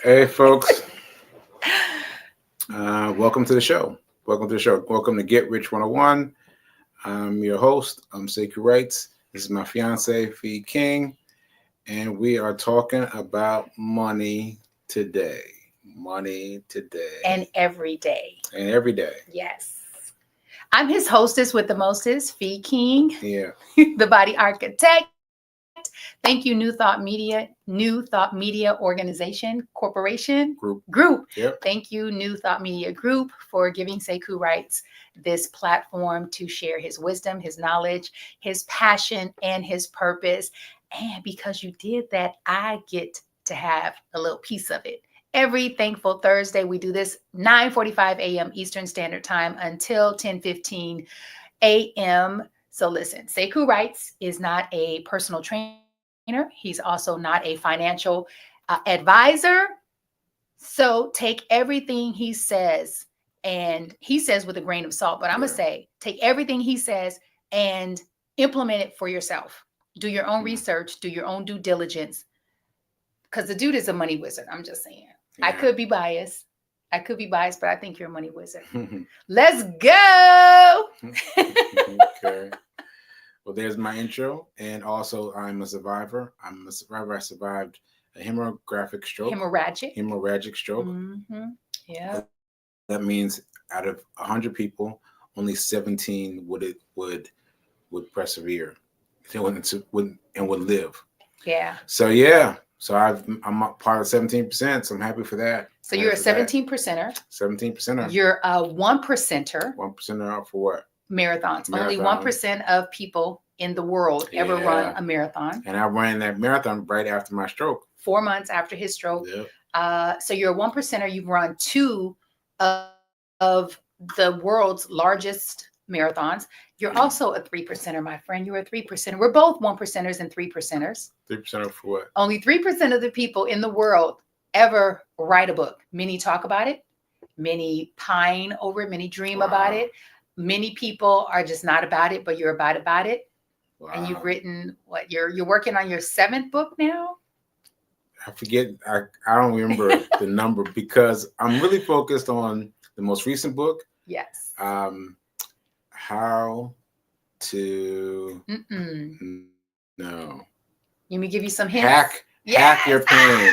Hey, folks. Welcome to the show. Welcome to the show. Welcome to Get Rich 101. I'm your host. I'm Sekou Writes. This is my fiance, Fee King, and we are talking about money today. Money today. And every day. And every day. Yes. I'm his hostess with the mostest, Fee King, Yeah. the body architect. Thank you, New Thought Media Organization, Corporation, Group. Yep. Thank you, New Thought Media Group, for giving Sekou Writes this platform to share his wisdom, his knowledge, his passion, and his purpose. And because you did that, I get to have a little piece of it. Every Thankful Thursday, we do this 9:45 a.m. Eastern Standard Time until 10:15 a.m. So listen, Sekou Writes is not a personal trainer. He's also not a financial advisor. So take everything he says, and he says with a grain of salt, but I'm going to say, take everything he says and implement it for yourself. Do your own research, do your own due diligence, because the dude is a money wizard. I'm just saying. Yeah. I could be biased, but I think you're a money wizard. Let's go. Okay. Well, there's my intro. And also, I'm a survivor. I survived a hemorrhagic stroke. Hemorrhagic stroke. Mm-hmm. Yeah. That means out of 100 people, only 17 would persevere and would live. Yeah. So yeah. So I'm a part of 17%. So I'm happy for that. So you're a 17%er. 17%er. You're a 1%er. 1%er for what? Marathons. Only 1% of people in the world ever run a marathon. And I ran that marathon right after my stroke. 4 months after his stroke. Yep. So you're a 1%er. You've run 2 of the world's largest marathons. You're also a 3%er, my friend. You're a 3%er. We're both 1%ers and 3%ers. 3% for what? Only 3% of the people in the world ever write a book. Many talk about it. Many pine over it. Many dream about it. Many people are just not about it, but you're about it. Wow. And you've written what? You're working on your 7th book now? I forget. I don't remember the number because I'm really focused on the most recent book. Yes. How to no. Let me give you some hints. Hack your pain.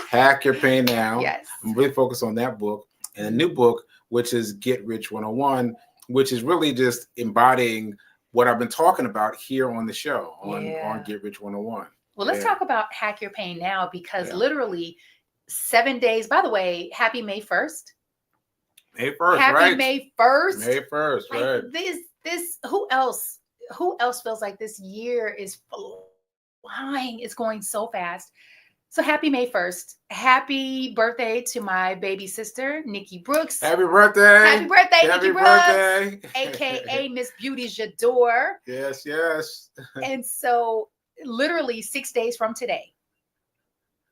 Hack your pain now. Yes. I'm really focused on that book and a new book, which is Get Rich 101, which is really just embodying what I've been talking about here on the show on Get Rich 101. Well, let's talk about Hack Your Pain now because literally 7 days. By the way, happy May 1st. May 1st, happy right? May 1st. May 1st, like right. This, who else feels like this year is flying? It's going so fast. So happy May 1st. Happy birthday to my baby sister, Nikki Brooks. Happy birthday. Happy birthday, Happy Nikki birthday. Brooks. AKA Miss Beauty J'adore. Yes, yes. And so literally 6 days from today.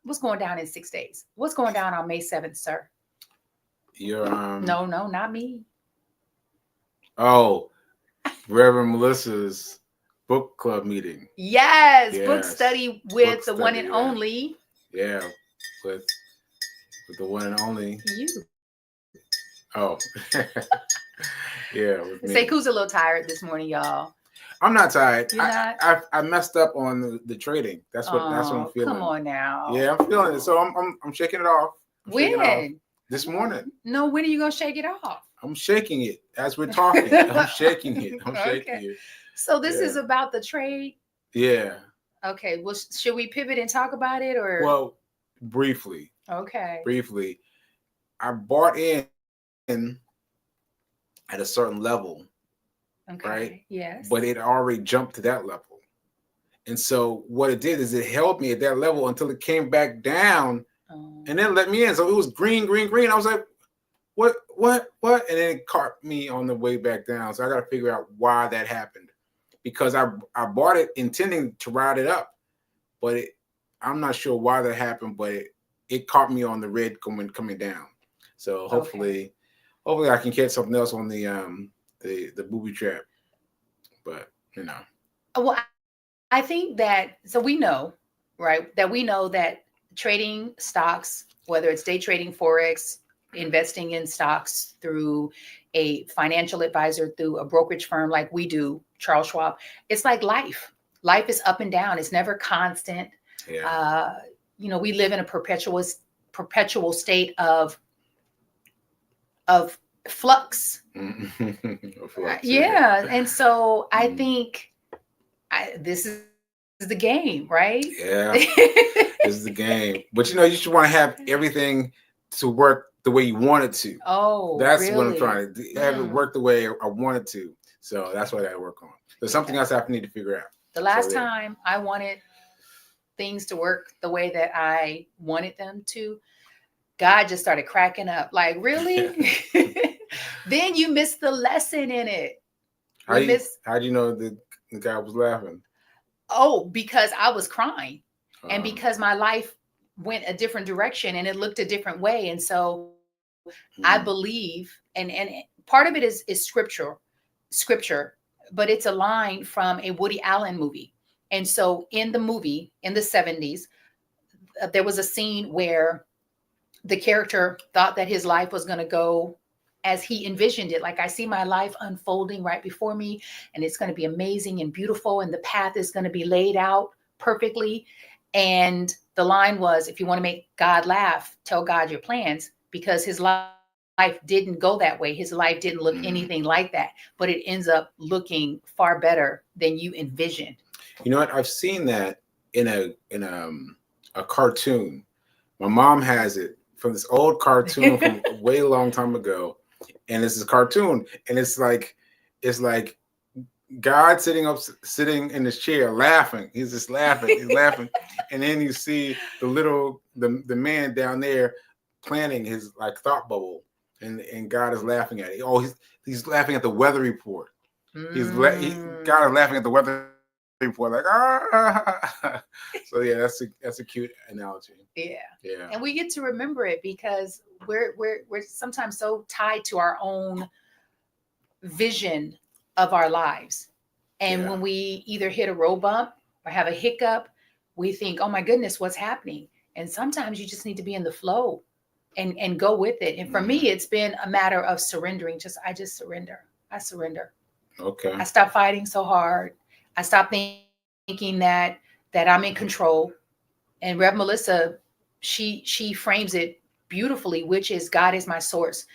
What's going down in 6 days? What's going down on May 7th, sir? You're No, not me. Oh, Reverend Melissa's book club meeting. Yes. Book study with the one and only. Yeah, with the one and only. You. Oh. Yeah. Sekou's a little tired this morning, y'all. I'm not tired. You're not? I messed up on the trading. That's what I'm feeling. Come on now. Yeah, I'm feeling it. So I'm shaking it off. When? This morning. No, when are you gonna shake it off? I'm shaking it as we're talking. I'm shaking it. I'm shaking it. So this is about the trade? Yeah. Okay. Well, should we pivot and talk about it or? Well, briefly. Okay. Briefly. I bought in at a certain level. Okay. Right? Yes. But it already jumped to that level. And so what it did is it held me at that level until it came back down and then let me in. So it was green. I was like, what? And then it caught me on the way back down. So I got to figure out why that happened because I bought it intending to ride it up, but I'm not sure why that happened, but it caught me on the red coming down. So hopefully I can catch something else on the booby trap, but Well, I think that, so we know, right, that trading stocks whether it's day trading, Forex, investing in stocks through a financial advisor, through a brokerage firm like we do, Charles Schwab. It's like life. Life is up and down. It's never constant. Yeah. We live in a perpetual state of flux. Flux, yeah. And so I think this is the game, right? Yeah. This is the game. But you should want to have everything to work the way you want it to. Oh, that's really? what I'm trying to have it work the way I want it to. So that's what I work on. There's something else I need to figure out. The last time I wanted things to work the way that I wanted them to, God just started cracking up. Like, really? Then you missed the lesson in it. How do you know the guy was laughing? Oh, because I was crying. And because my life went a different direction and it looked a different way. And so I believe, and part of it is scripture, but it's a line from a Woody Allen movie. And so in the movie, in the 70s, there was a scene where the character thought that his life was going to go as he envisioned it. Like, I see my life unfolding right before me, and it's going to be amazing and beautiful, and the path is going to be laid out perfectly. And the line was, if you want to make God laugh, tell God your plans, because his life didn't go that way. His life didn't look anything like that, but it ends up looking far better than you envisioned. You know what? I've seen that in a cartoon. My mom has it from this old cartoon from a way long time ago, and it's a cartoon, and it's like God sitting in his chair laughing. He's just laughing. He's laughing, and then you see the man down there planning his like thought bubble, and God is laughing at it. Oh, he's laughing at the weather report. God is laughing at the weather report, like So yeah, that's a cute analogy. Yeah. And we get to remember it because we're sometimes so tied to our own vision of our lives. And when we either hit a road bump or have a hiccup, we think, oh my goodness, what's happening? And sometimes you just need to be in the flow and go with it. And for me, it's been a matter of surrendering. I just surrender. I surrender. Okay. I stopped fighting so hard. I stopped thinking that I'm in control. And Rev Melissa, she frames it beautifully, which is God is my source.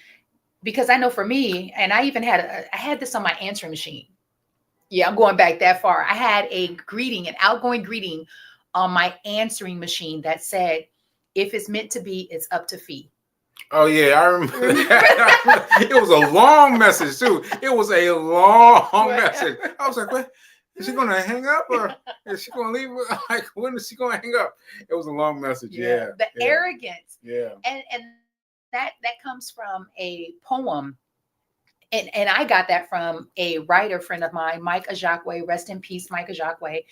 Because I know for me, and I even I had this on my answering machine. Yeah, I'm going back that far. I had an outgoing greeting on my answering machine that said, if it's meant to be, it's up to Fee. Oh yeah, I remember that. It was a long message too. It was a long message. I was like, what? Is she gonna hang up or is she gonna leave? Like, when is she gonna hang up? It was a long message. Yeah. The arrogance. Yeah. And that comes from a poem. And I got that from a writer friend of mine, Mike Ajacque. Rest in peace, Mike Ajacque.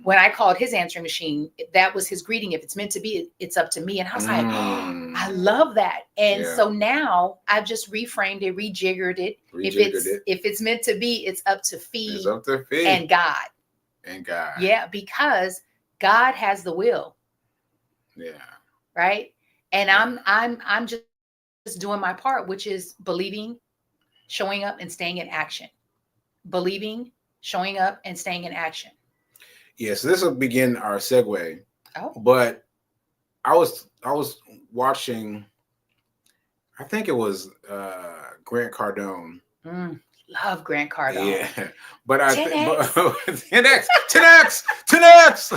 When I called his answering machine, that was his greeting. If it's meant to be, it's up to me. And I was like, oh, I love that. And so now I've just reframed it, rejiggered it. If it's meant to be, it's up to Fee. It's up to Fee. And God. And God. Yeah, because God has the will. Yeah. Right. And I'm just doing my part, which is believing, showing up, and staying in action. Believing, showing up, and staying in action. Yeah, so this will begin our segue. Oh. But I was watching, I think it was Grant Cardone. Love Grant Cardone. Yeah, but I 10X. 10X.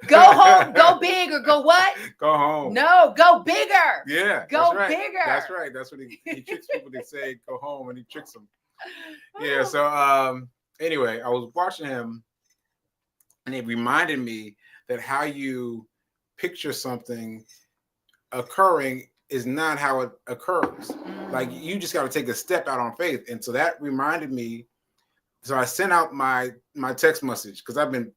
Go home, go big, or go what? Go home. No, go bigger. Yeah, go bigger. That's right. That's what he tricks people. They say go home, and he tricks them. Yeah. So anyway, I was watching him, and it reminded me that how you picture something occurring is not how it occurs. Like, you just got to take a step out on faith. And so that reminded me. So I sent out my text message, because I've been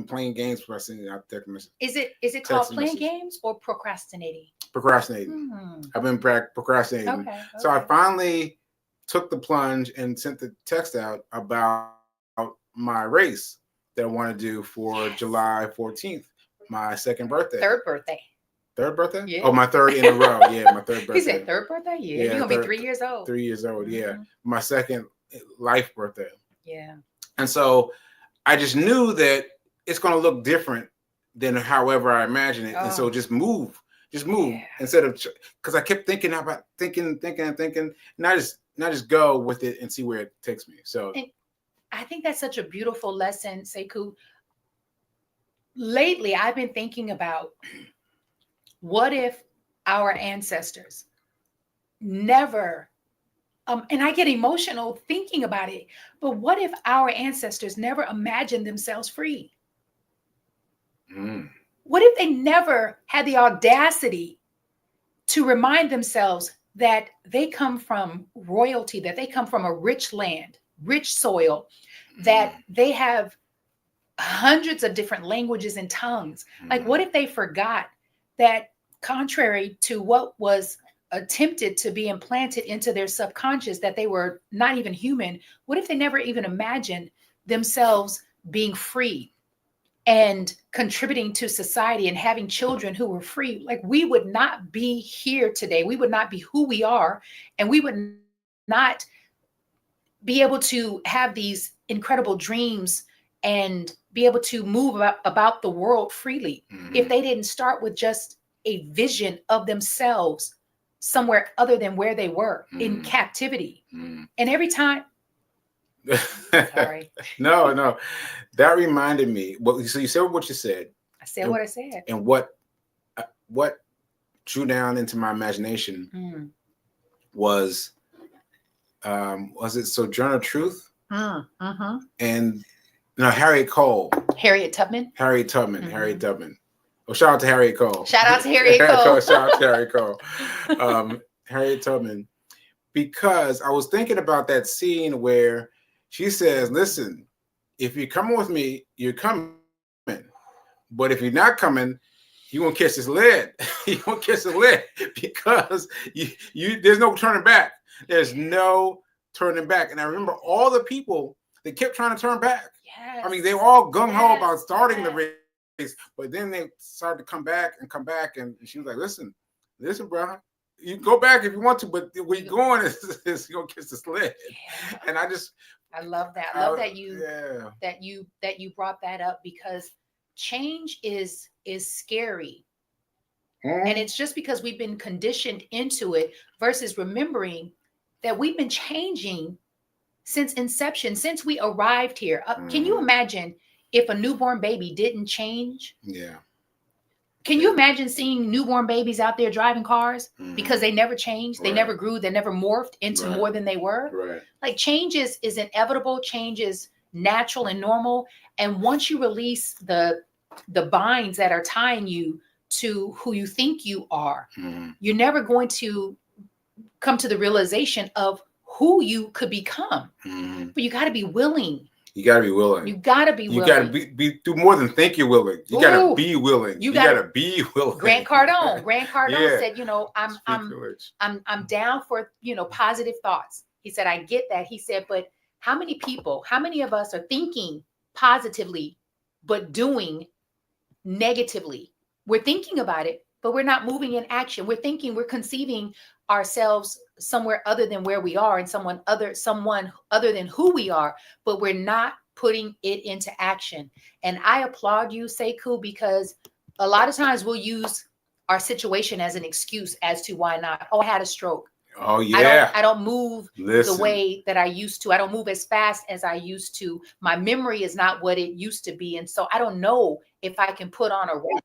playing games before I sent out text message. Is it called playing games or procrastinating? Procrastinating. I've been procrastinating. Okay. So I finally took the plunge and sent the text out about my race that I want to do for July 14th, my second birthday. Third birthday. Third birthday? Yeah. Oh, my third in a row. Yeah, my third birthday. He said third birthday? Yeah. You're going to be 3 years old. 3 years old, yeah. My second life birthday. Yeah. And so I just knew that it's going to look different than however I imagine it. And so just move. Instead of, because I kept thinking about thinking, and I just go with it and see where it takes me. So and I think that's such a beautiful lesson, Sekou. Lately, I've been thinking about what if our ancestors never, and I get emotional thinking about it, but what if our ancestors never imagined themselves free? What if they never had the audacity to remind themselves that they come from royalty, that they come from a rich land, rich soil, that they have hundreds of different languages and tongues? Like, what if they forgot that, contrary to what was attempted to be implanted into their subconscious, that they were not even human? What if they never even imagined themselves being free and contributing to society and having children who were free? Like, we would not be here today. We would not be who we are. And we would not be able to have these incredible dreams and be able to move about the world freely if they didn't start with just a vision of themselves somewhere other than where they were in captivity. And every time, sorry. No, that reminded me. Well, so you said what you said. I said what I said. And what drew down into my imagination was it Sojourner Truth? And Harriet Tubman. Harriet Tubman. Well, shout out to Harriet Cole. Shout out to Harriet Cole. Shout out to Harriet Cole. Harriet Tubman. Because I was thinking about that scene where she says, listen, if you're coming with me, you're coming. But if you're not coming, you're going to kiss this lid. You're going to kiss the lid because there's no turning back. There's no turning back. And I remember all the people that kept trying to turn back. Yes. I mean, they were all gung-ho about starting the race, but then they started to come back. And she was like, listen, bro, you go back if you want to, but where you're going is you're going to kiss the lid. Yeah. And I love that. I love that you brought that up, because change is scary. And it's just because we've been conditioned into it versus remembering that we've been changing since inception, since we arrived here. Can you imagine if a newborn baby didn't change? Yeah. Can you imagine seeing newborn babies out there driving cars because they never changed, they never grew, they never morphed into more than they were? Right. Like, change is inevitable, change is natural and normal. And once you release the binds that are tying you to who you think you are, you're never going to come to the realization of who you could become. But you got to be willing. You got to be willing. You got to be willing. You got to be do more than think you're willing. You got to be willing. You got to be willing. Grant Cardone said, I'm down for, positive thoughts. He said, I get that. He said, but how many of us are thinking positively, but doing negatively? We're thinking about it, but we're not moving in action. We're conceiving ourselves somewhere other than where we are, and someone other than who we are, but we're not putting it into action. And I applaud you, Sekou, because a lot of times we'll use our situation as an excuse as to why not. Oh, I had a stroke. Oh, yeah. I don't move the way that I used to. I don't move as fast as I used to. My memory is not what it used to be. And so I don't know if I can put on a race.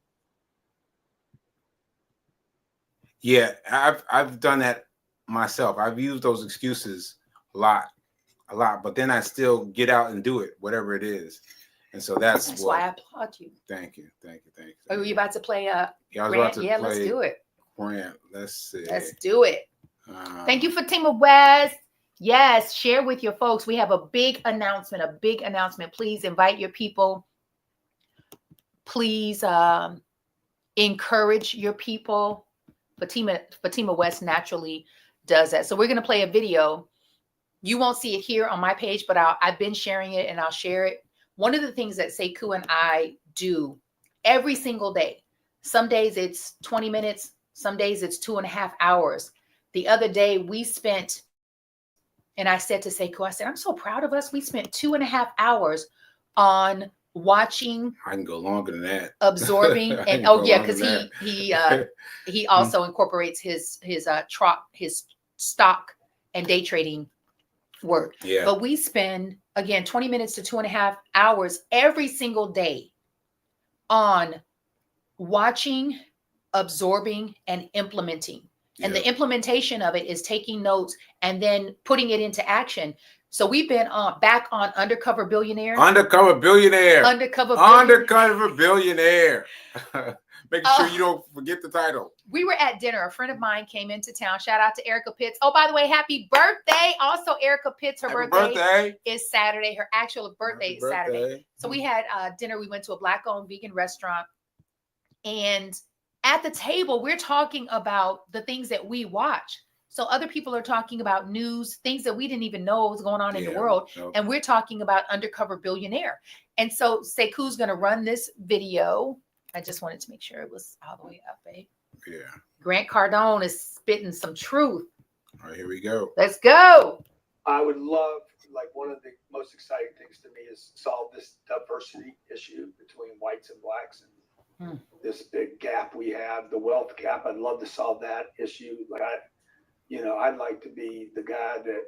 Yeah, I've done that myself. I've used those excuses a lot, but then I still get out and do it, whatever it is. And so that's why I applaud you. Thank you. Are you about to play I was about to play let's do it. Grant. Let's see. Let's do it. Thank you, Fatima West. Yes, share with your folks. We have a big announcement. Please invite your people. Please encourage your people. Fatima West naturally does that. So we're going to play a video. You won't see it here on my page, but I've been sharing it and I'll share it. One of the things that Sekou and I do every single day, Some days it's 20 minutes. Some days it's 2.5 hours. The other day we spent, and I said to Sekou, I said, I'm so proud of us. We spent 2.5 hours on watching. I can go longer than that. Absorbing, and because he also incorporates his stock and day trading work. Yeah. But we spend, again, 20 minutes to 2.5 hours every single day on watching, absorbing, and implementing. And the implementation of it is taking notes and then putting it into action. So we've been back on Undercover Billionaire. Undercover Billionaire. Making sure you don't forget the title. We were at dinner. A friend of mine came into town. Shout out to Erica Pitts. Oh, by the way, happy birthday. Also, Erica Pitts, her birthday is Saturday. Her actual birthday is Saturday. So we had dinner. We went to a Black-owned vegan restaurant. And at the table, we're talking about the things that we watch. So other people are talking about news, things that we didn't even know was going on in the world. And we're talking about Undercover Billionaire. And so Sekou's going to run this video. I just wanted to make sure it was all the way up, babe. Yeah. Grant Cardone is spitting some truth. All right, here we go. Let's go. I would love, like, one of the most exciting things to me is solve this diversity issue between whites and blacks and this big gap we have, the wealth gap. I'd love to solve that issue. Like, I'd like to be the guy that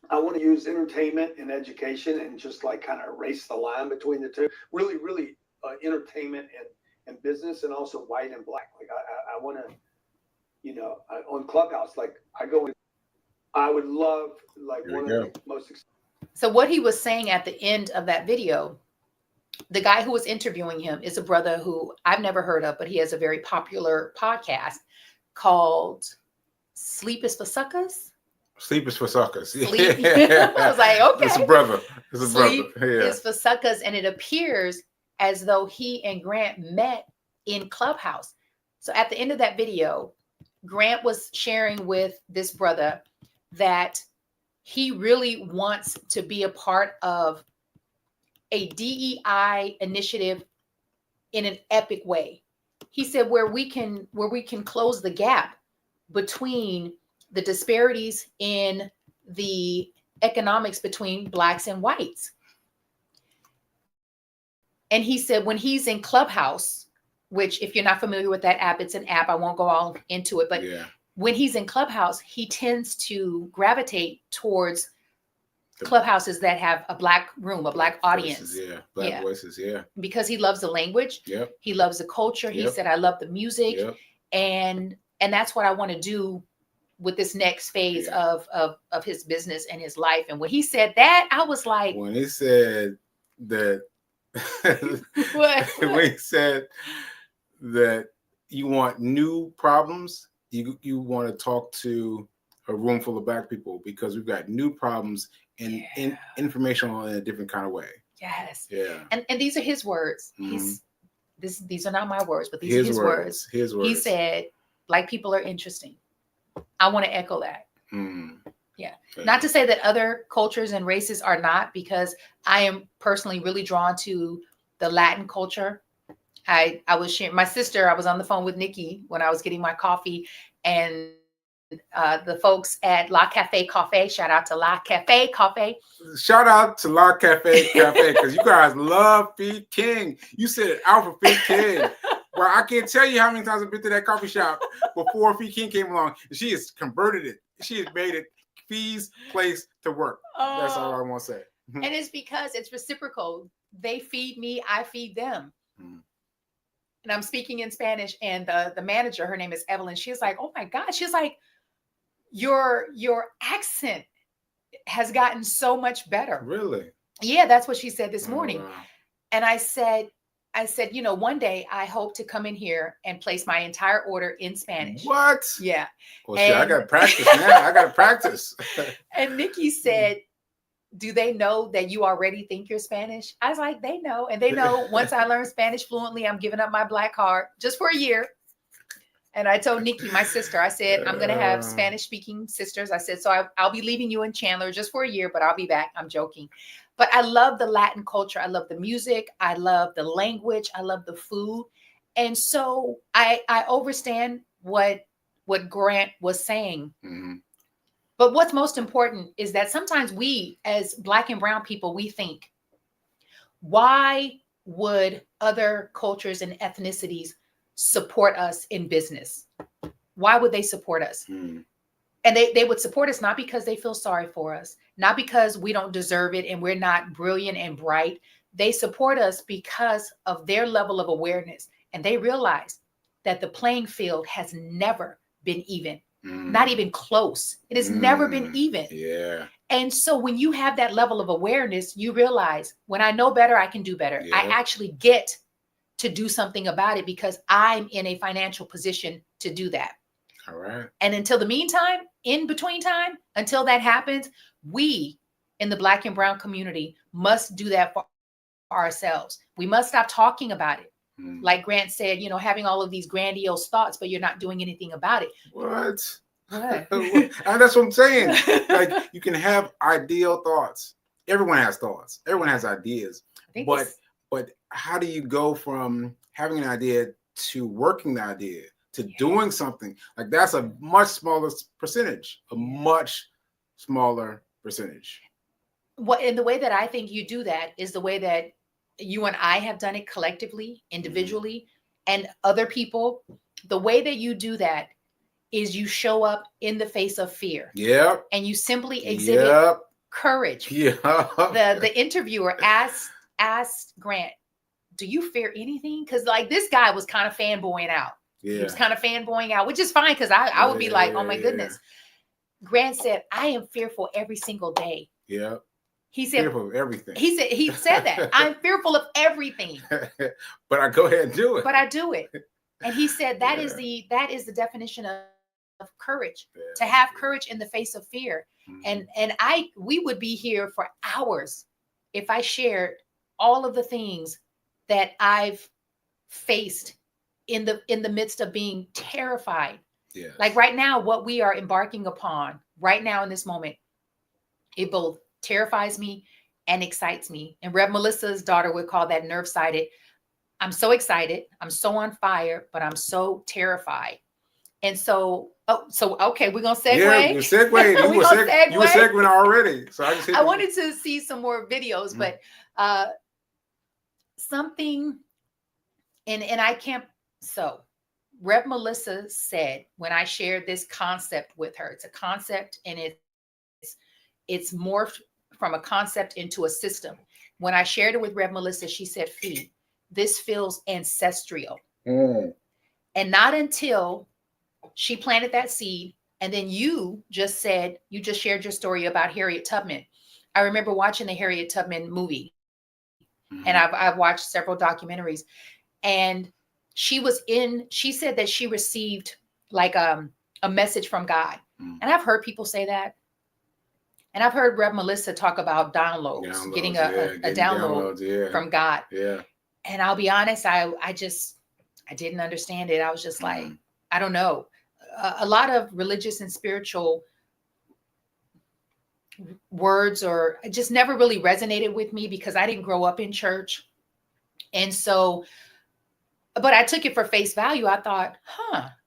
I want to use entertainment and education and just like kind of erase the line between the two. Really, really entertainment and business, and also white and black. Like I want to, on Clubhouse, like I would love, like, one of the most. So what he was saying at the end of that video, the guy who was interviewing him is a brother who I've never heard of, but he has a very popular podcast called Sleep is for Suckers. Sleep is for suckers. Sleep. I was like, okay. It's a brother. Sleep is for suckers. And it appears as though he and Grant met in Clubhouse. So at the end of that video, Grant was sharing with this brother that he really wants to be a part of a DEI initiative in an epic way. He said where we can close the gap between the disparities in the economics between blacks and whites. And he said when he's in Clubhouse, which if you're not familiar with that app, it's an app. I won't go all into it, but when he's in Clubhouse, he tends to gravitate towards clubhouses that have a black room, a black audience. Black voices, because he loves the language. He loves the culture. He said, I love the music. And that's what I want to do with this next phase of his business and his life. And when he said that, I was like, when he said that, when he said that you want new problems, you want to talk to a room full of black people because we've got new problems and informational in a different kind of way. Yes. Yeah. And these are his words. These are not my words, but these his are his words. His words. He said, black people are interesting. I want to echo that. Yeah. Not to say that other cultures and races are not, because I am personally really drawn to the Latin culture. I was sharing my sister. I was on the phone with Nikki when I was getting my coffee, and the folks at La Cafe Cafe. Shout out to La Cafe Cafe. Shout out to La Cafe Cafe, because you guys love Feed King. You said out for Feed King. Well, I can't tell you how many times I've been to that coffee shop before Feed King came along. And she has converted it. She has made it Fee's place to work. That's all I want to say. And it's because it's reciprocal. They feed me, I feed them. And I'm speaking in Spanish, and the manager, her name is Evelyn. She's like, oh my God. She's like, your accent has gotten so much better. Really? Yeah, that's what she said this morning. Wow. And I said, one day I hope to come in here and place my entire order in Spanish. What? Yeah. Well, shit, I got to practice now. I got to practice. And Nikki said, do they know that you already think you're Spanish? I was like, they know. And they know once I learn Spanish fluently, I'm giving up my black card just for a year. And I told Nikki, my sister, I said, I'm going to have Spanish speaking sisters. I said, so I'll be leaving you in Chandler just for a year, but I'll be back. I'm joking. But I love the Latin culture. I love the music. I love the language. I love the food. And so I understand what Grant was saying. Mm-hmm. But what's most important is that sometimes we, as Black and brown people, we think, why would other cultures and ethnicities support us in business? Why would they support us? Mm-hmm. And they would support us not because they feel sorry for us, not because we don't deserve it and we're not brilliant and bright. They support us because of their level of awareness. And they realize that the playing field has never been even, not even close. It has never been even. Yeah. And so when you have that level of awareness, you realize when I know better, I can do better. Yeah. I actually get to do something about it because I'm in a financial position to do that. All right. And until the meantime, in between time, until that happens, we in the Black and brown community must do that for ourselves. We must stop talking about it. Like Grant said, you know, having all of these grandiose thoughts, but you're not doing anything about it. What? What? And that's what I'm saying. Like, you can have ideal thoughts. Everyone has thoughts. Everyone has ideas. But how do you go from having an idea to working the idea to doing something? Like, that's a much smaller percentage. A much smaller percentage. And the way that I think you do that is the way that you and I have done it collectively, individually, and other people. The way that you do that is you show up in the face of fear. Yep. And you simply exhibit courage. Yeah. The interviewer asked Grant, do you fear anything? Because like this guy was kind of fanboying out. Yeah. He was kind of fanboying out, which is fine because I would be like, oh my goodness. Grant said, I am fearful every single day. Yeah. He said, fearful of everything. He said that. I'm fearful of everything. But I go ahead and do it. But I do it. And he said that is the definition of courage. To have courage in the face of fear. And we would be here for hours if I shared all of the things that I've faced in the midst of being terrified. Yes. Like right now, what we are embarking upon right now in this moment, it both terrifies me and excites me. And Rev Melissa's daughter would call that nerve-sighted. I'm so excited. I'm so on fire, but I'm so terrified. And so, okay, we're going to segue. Yeah, you segued. You were seguing already. So I wanted to see some more videos, but something, and I can't, so Rev Melissa said, when I shared this concept with her, it's a concept and it's morphed from a concept into a system. When I shared it with Rev Melissa, she said, Fee, this feels ancestral. And not until she planted that seed. And then you just shared your story about Harriet Tubman. I remember watching the Harriet Tubman movie. And I've watched several documentaries. And she said that she received like a message from God. And I've heard people say that. And I've heard Rev Melissa talk about downloads getting a download from God. Yeah. And I'll be honest, I didn't understand it. I was just like, I don't know. A lot of religious and spiritual words just never really resonated with me because I didn't grow up in church. And so, but I took it for face value. I thought,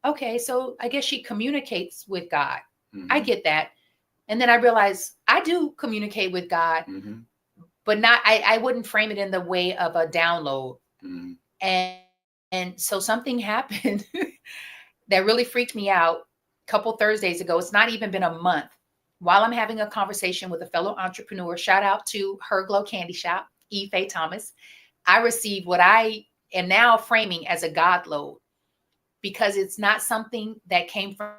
okay, so I guess she communicates with God. I get that. And then I realized I do communicate with God, but not, I wouldn't frame it in the way of a download. And so something happened that really freaked me out a couple Thursdays ago. It's not even been a month. While I'm having a conversation with a fellow entrepreneur, shout out to Her Glow Candy Shop, Ife Thomas, I received what I am now framing as a God load, because it's not something that came from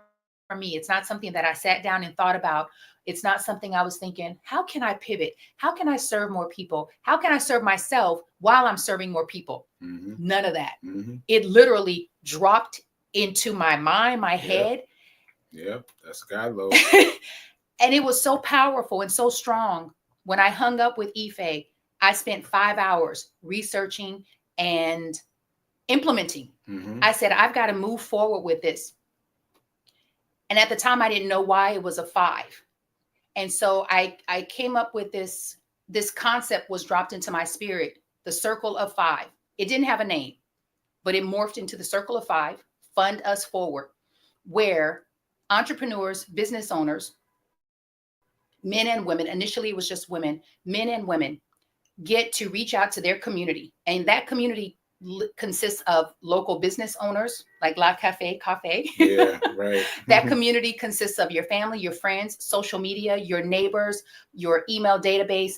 me. It's not something that I sat down and thought about. It's not something I was thinking, how can I pivot? How can I serve more people? How can I serve myself while I'm serving more people? None of that. It literally dropped into my mind, my head. Yep, that's God load. And it was so powerful and so strong. When I hung up with Ife, I spent 5 hours researching and implementing. I said, I've got to move forward with this. And at the time, I didn't know why it was a 5. And so I came up with this concept was dropped into my spirit, the circle of 5. It didn't have a name. but it morphed into the Circle of Five, Fund Us Forward, where entrepreneurs, business owners, men and women, initially it was just women, men and women, get to reach out to their community. And that community consists of local business owners like La Cafe. Yeah, right. That community consists of your family, your friends, social media, your neighbors, your email database,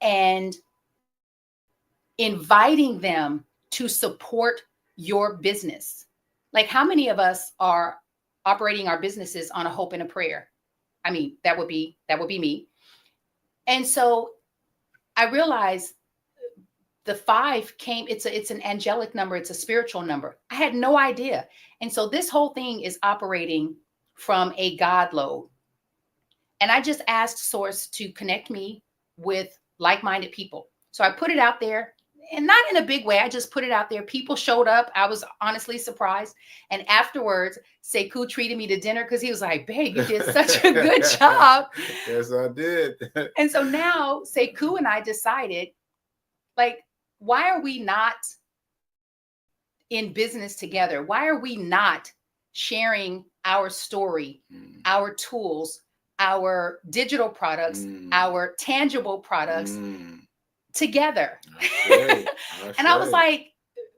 and inviting them to support your business. Like, how many of us are operating our businesses on a hope and a prayer? I mean, that would be me. And so I realized the 5 came, it's an angelic number. It's a spiritual number. I had no idea. And so this whole thing is operating from a God load. And I just asked Source to connect me with like-minded people. So I put it out there, and not in a big way. I just put it out there. People showed up. I was honestly surprised. And afterwards, Sekou treated me to dinner because he was like, babe, you did such a good job. Yes, I did. And so now Sekou and I decided, like, why are we not in business together? Why are we not sharing our story, our tools, our digital products, our tangible products together? And I was like,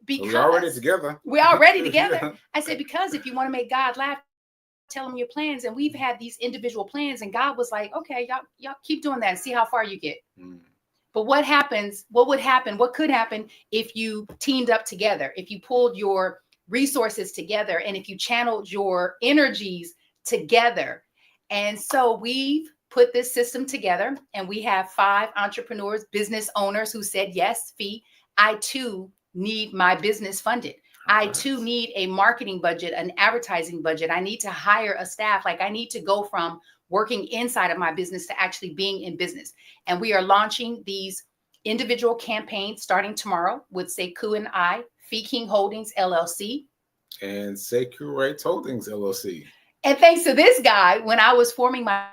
because we're already together. We're already together. I said, because if you want to make God laugh, tell him your plans. And we've had these individual plans, and God was like, okay, y'all keep doing that and see how far you get. But what would happen if you teamed up together, if you pulled your resources together, and if you channeled your energies together? And so we've put this system together, and we have 5 entrepreneurs, business owners who said, yes, Fee, I too need my business funded. I too need a marketing budget, an advertising budget. I need to hire a staff. Like, I need to go from working inside of my business to actually being in business. And we are launching these individual campaigns starting tomorrow with Sekou and I, Fee King Holdings, LLC. And Sekouwritesdotcom Holdings, LLC. And thanks to this guy, when I was forming my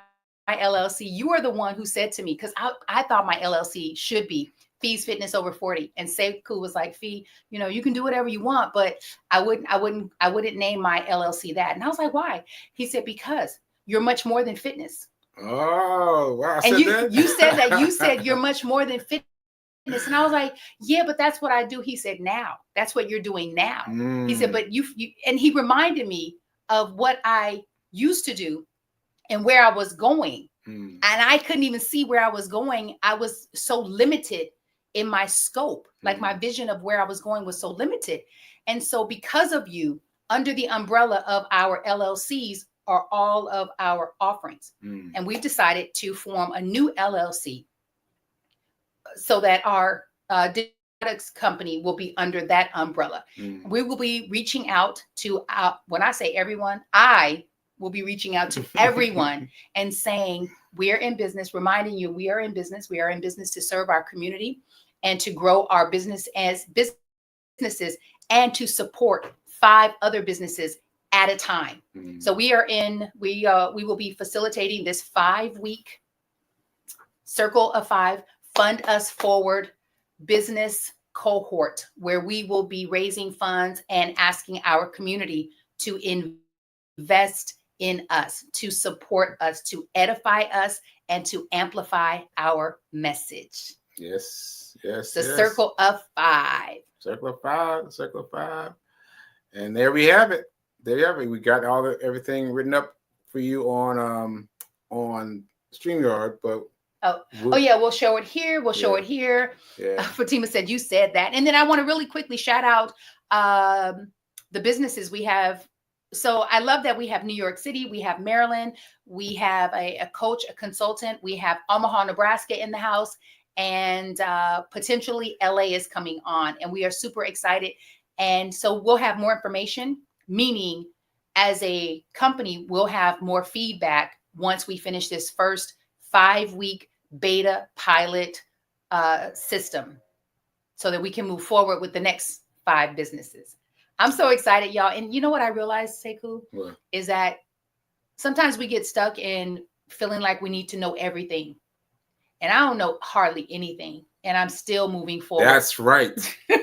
LLC, you are the one who said to me, because I thought my LLC should be Fee's Fitness Over 40. And Sekou was like, Fee, you can do whatever you want, but I wouldn't name my LLC that. And I was like, why? He said, because you're much more than fitness. Oh, wow. And you said that. You said you're much more than fitness. And I was like, yeah, but that's what I do. He said, now. That's what you're doing now. He said, but you and he reminded me of what I used to do and where I was going. And I couldn't even see where I was going. I was so limited in my scope. Like, my vision of where I was going was so limited. And so because of you, under the umbrella of our LLCs are all of our offerings. And we've decided to form a new LLC so that our products company will be under that umbrella. We will be reaching out to, when I say everyone, I will be reaching out to everyone and saying, we're in business, reminding you we are in business. We are in business to serve our community and to grow our business as businesses and to support 5 other businesses at a time. So we will be facilitating this 5-week Circle of 5 Fund Us Forward business cohort, where we will be raising funds and asking our community to invest in us, to support us, to edify us, and to amplify our message. Yes. The Circle of 5. Circle of 5. And there we have it. We got everything written up for you on StreamYard, but we'll show it here. We'll show it here. Fatima said you said that. And then I want to really quickly shout out the businesses we have. So I love that we have New York City, we have Maryland, we have a coach, a consultant, we have Omaha, Nebraska in the house, and potentially LA is coming on, and we are super excited. And so we'll have more information, meaning as a company, we'll have more feedback once we finish this first 5-week beta pilot system so that we can move forward with the next 5 businesses. I'm so excited, y'all. And you know what I realized, Sekou, is that sometimes we get stuck in feeling like we need to know everything. And I don't know hardly anything. And I'm still moving forward. That's right.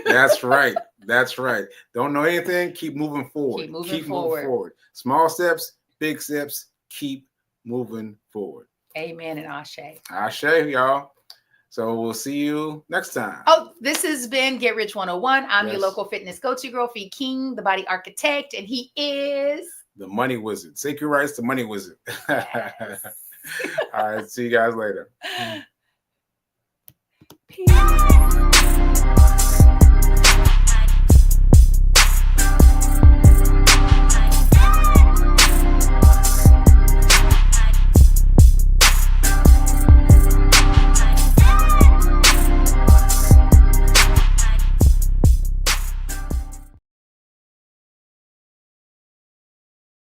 That's right. That's right. Don't know anything. Keep moving forward. Keep moving forward. Small steps, big steps. Keep moving forward. Amen and ashe. Ashe, y'all. So we'll see you next time. Oh, this has been Get Rich 101. I'm your Yes. local fitness go-to girl, Fee King, the body architect, and he is the money wizard. Sekouw Writes, the money wizard. Yes. All right. See you guys later. Peace.